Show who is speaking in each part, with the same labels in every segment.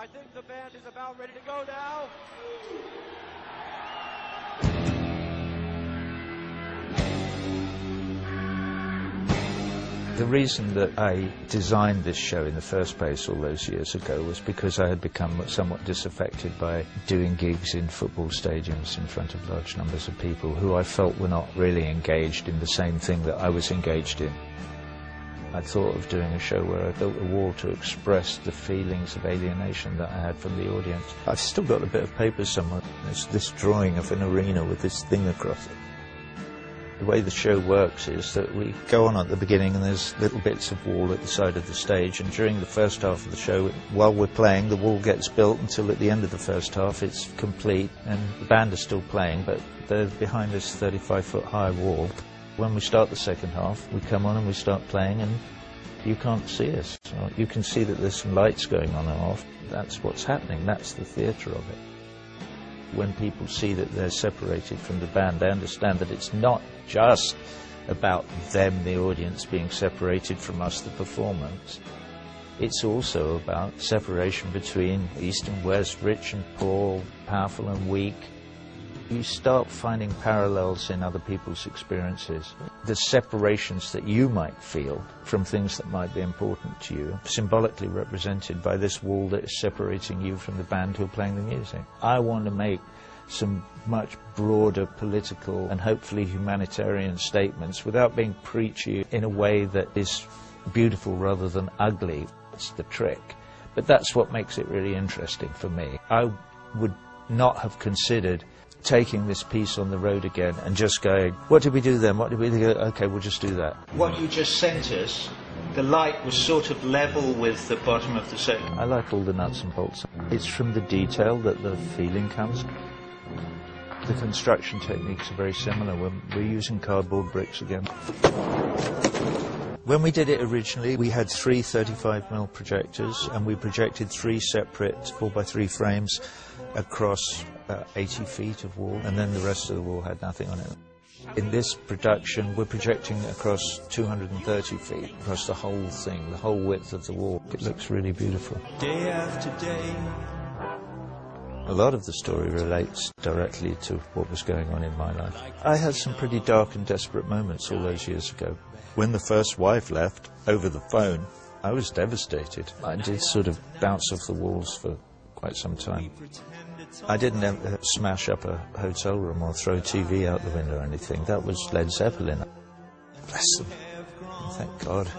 Speaker 1: I think the band is about ready to go now.
Speaker 2: The reason that I designed this show in the first place all those years ago was because I had become somewhat disaffected by doing gigs in football stadiums in front of large numbers of people who I felt were not really engaged in the same thing that I was engaged in. I thought of doing a show where I built a wall to express the feelings of alienation that I had from the audience. I've still got a bit of paper somewhere. There's this drawing of an arena with this thing across it. The way the show works is that we go on at the beginning and there's little bits of wall at the side of the stage, and during the first half of the show, while we're playing, the wall gets built until at the end of the first half it's complete and the band are still playing, but they're behind this 35-foot high wall. When we start the second half, we come on and we start playing and you can't see us. You can see that there's some lights going on and off. That's what's happening. That's the theatre of it. When people see that they're separated from the band, they understand that it's not just about them, the audience, being separated from us, the performance. It's also about separation between East and West, rich and poor, powerful and weak. You start finding parallels in other people's experiences. The separations that you might feel from things that might be important to you, symbolically represented by this wall that is separating you from the band who are playing the music. I want to make some much broader political and hopefully humanitarian statements without being preachy in a way that is beautiful rather than ugly. It's the trick. But that's what makes it really interesting for me. I would not have considered taking this piece on the road again and just going, what did we do then? What did we do? Okay, we'll just do that. What you just sent us, the light was sort of level with the bottom of the set. I like all the nuts and bolts. It's from the detail that the feeling comes. The construction techniques are very similar. We're using cardboard bricks again. When we did it originally, we had 3 35mm projectors and we projected 3 separate 4x3 frames across 80 feet of wall, and then the rest of the wall had nothing on it. In this production, we're projecting across 230 feet, across the whole thing, the whole width of the wall. It looks really beautiful. Day after day. A lot of the story relates directly to what was going on in my life. I had some pretty dark and desperate moments all those years ago. When the first wife left, over the phone, I was devastated. I did sort of bounce off the walls for quite some time. I didn't ever smash up a hotel room or throw TV out the window or anything. That was Led Zeppelin. Bless them. Thank God.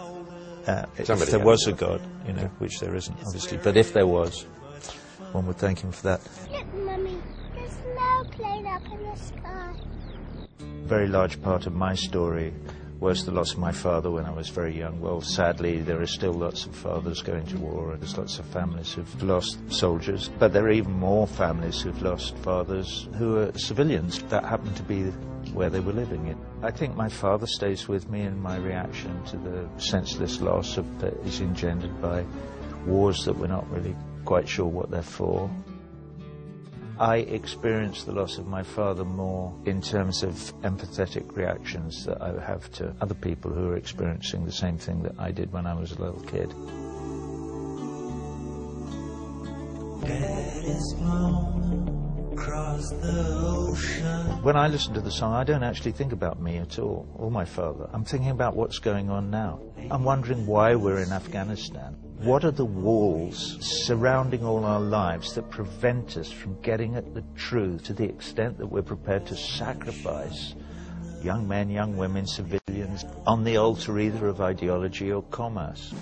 Speaker 2: If there was a God, you know, which there isn't, obviously. But if there was, one would thank him for that.
Speaker 3: Look, Mummy, there's an airplane up in the sky.
Speaker 2: A very large part of my story was the loss of my father when I was very young. Well, sadly, there are still lots of fathers going to war, and there's lots of families who've lost soldiers. But there are even more families who've lost fathers who are civilians that happen to be where they were living in. I think my father stays with me in my reaction to the senseless loss that is engendered by wars that we're not really quite sure what they're for. I experienced the loss of my father more in terms of empathetic reactions that I have to other people who are experiencing the same thing that I did when I was a little kid. When I listen to the song, I don't actually think about me at all, or my father. I'm thinking about what's going on now. I'm wondering why we're in Afghanistan. What are the walls surrounding all our lives that prevent us from getting at the truth to the extent that we're prepared to sacrifice young men, young women, civilians on the altar either of ideology or commerce?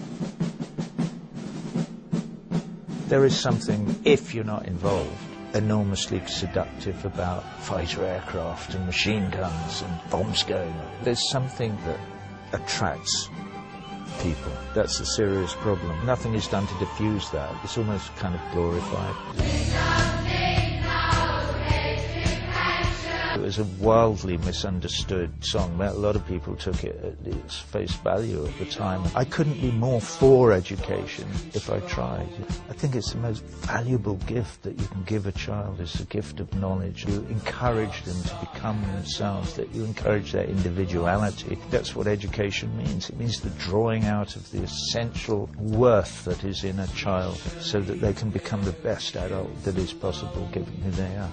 Speaker 2: There is something, if you're not involved, enormously seductive about fighter aircraft and machine guns and bombs going. There's something that attracts people. That's a serious problem. Nothing is done to diffuse that. It's almost kind of glorified. was a wildly misunderstood song. A lot of people took it at its face value at the time. I couldn't be more for education if I tried. I think it's the most valuable gift that you can give a child, is the gift of knowledge. You encourage them to become themselves, that you encourage their individuality. That's what education means. It means the drawing out of the essential worth that is in a child so that they can become the best adult that is possible given who they are.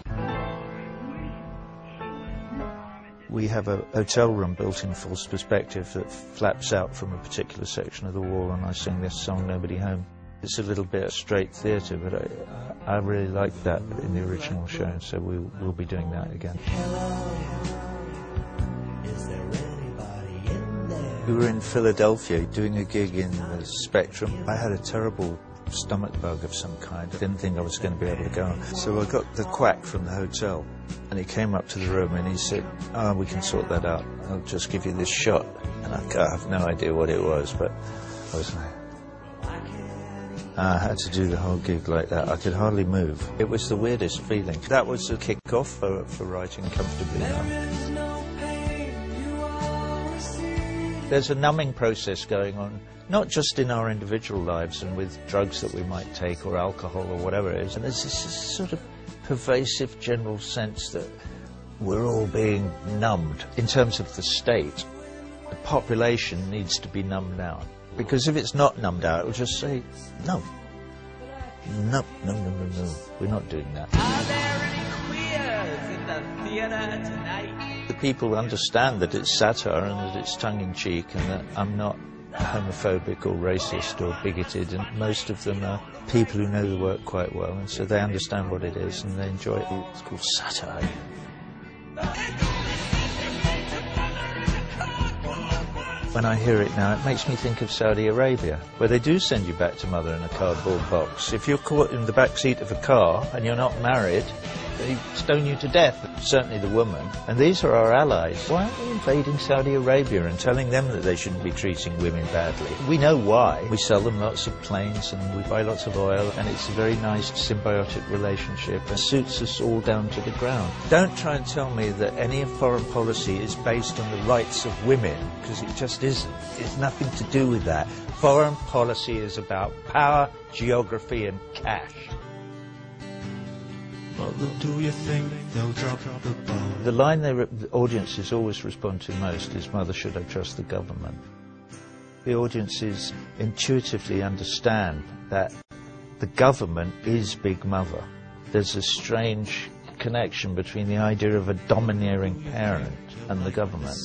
Speaker 2: We have a hotel room built in false perspective that flaps out from a particular section of the wall, and I sing this song, Nobody Home. It's a little bit straight theatre, but I really liked that in the original show, so we'll be doing that again.
Speaker 4: Is there anybody in there?
Speaker 2: We were in Philadelphia doing a gig in the Spectrum. I had a terrible stomach bug of some kind. I didn't think I was going to be able to go on. So I got the quack from the hotel, and he came up to the room and he said, we can sort that out. I'll just give you this shot. And I have no idea what it was, but I was like, I had to do the whole gig like that. I could hardly move. It was the weirdest feeling. That was a kick-off for writing Comfortably Numb. There's a numbing process going on, not just in our individual lives and with drugs that we might take or alcohol or whatever it is. And there's this sort of pervasive general sense that we're all being numbed. In terms of the state, the population needs to be numbed out. Because if it's not numbed out, it will just say, no. No, no, no, no, no. We're not doing that.
Speaker 4: Are there any queers in the theatre tonight?
Speaker 2: The people understand that it's satire and that it's tongue-in-cheek and that I'm not homophobic or racist or bigoted, and most of them are people who know the work quite well, and so they understand what it is and they enjoy it. It's called satire. When I hear it now, it makes me think of Saudi Arabia, where they do send you back to mother in a cardboard box. If you're caught in the back seat of a car and you're not married, they stone you to death, certainly the woman. And these are our allies. Why aren't we invading Saudi Arabia and telling them that they shouldn't be treating women badly? We know why. We sell them lots of planes and we buy lots of oil, and it's a very nice symbiotic relationship and suits us all down to the ground. Don't try and tell me that any foreign policy is based on the rights of women, because it just isn't. It's nothing to do with that. Foreign policy is about power, geography and cash.
Speaker 4: Do you think they'll drop the ball?
Speaker 2: The line the audiences always respond to most is, Mother, should I trust the government? The audiences intuitively understand that the government is Big Mother. There's a strange connection between the idea of a domineering parent and the government.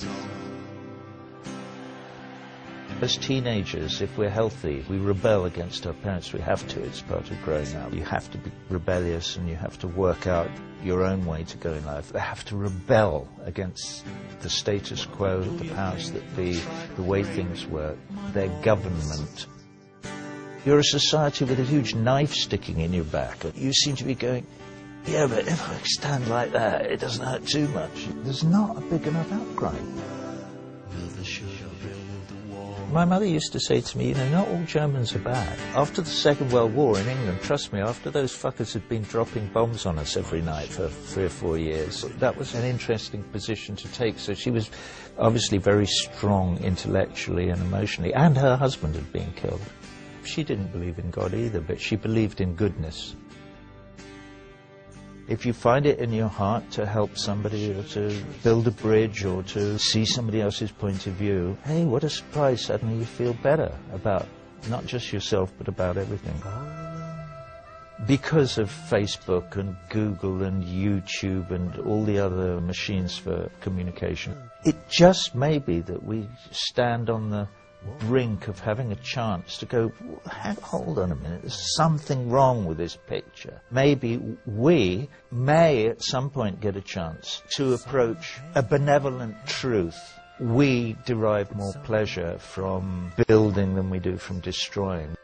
Speaker 2: As teenagers, if we're healthy, we rebel against our parents. We have to. It's part of growing up. You have to be rebellious and you have to work out your own way to go in life. They have to rebel against the status quo, the powers that be, the way things work, their government. You're a society with a huge knife sticking in your back. You seem to be going, yeah, but if I stand like that, it doesn't hurt too much. There's not a big enough outcry. My mother used to say to me, you know, not all Germans are bad. After the Second World War in England, trust me, after those fuckers had been dropping bombs on us every night for 3 or 4 years, that was an interesting position to take. So she was obviously very strong intellectually and emotionally, and her husband had been killed. She didn't believe in God either, but she believed in goodness. If you find it in your heart to help somebody or to build a bridge or to see somebody else's point of view, hey, what a surprise, suddenly you feel better about not just yourself but about everything. Because of Facebook and Google and YouTube and all the other machines for communication, it just may be that we stand on the brink of having a chance to go, hold on a minute, there's something wrong with this picture. Maybe we may at some point get a chance to approach a benevolent truth. We derive more pleasure from building than we do from destroying.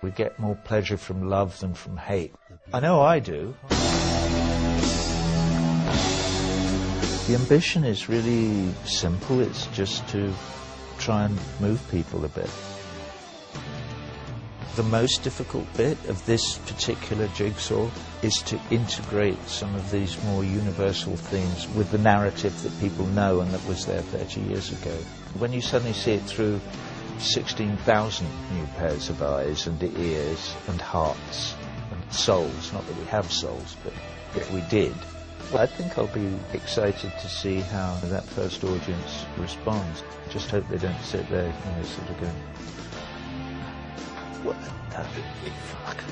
Speaker 2: We get more pleasure from love than from hate. I know I do. The ambition is really simple. It's just to try and move people a bit. The most difficult bit of this particular jigsaw is to integrate some of these more universal themes with the narrative that people know and that was there 30 years ago. When you suddenly see it through 16,000 new pairs of eyes and ears and hearts and souls, not that we have souls, but if we did, I think I'll be excited to see how that first audience responds. Just hope they don't sit there, sort of going, what the fuck?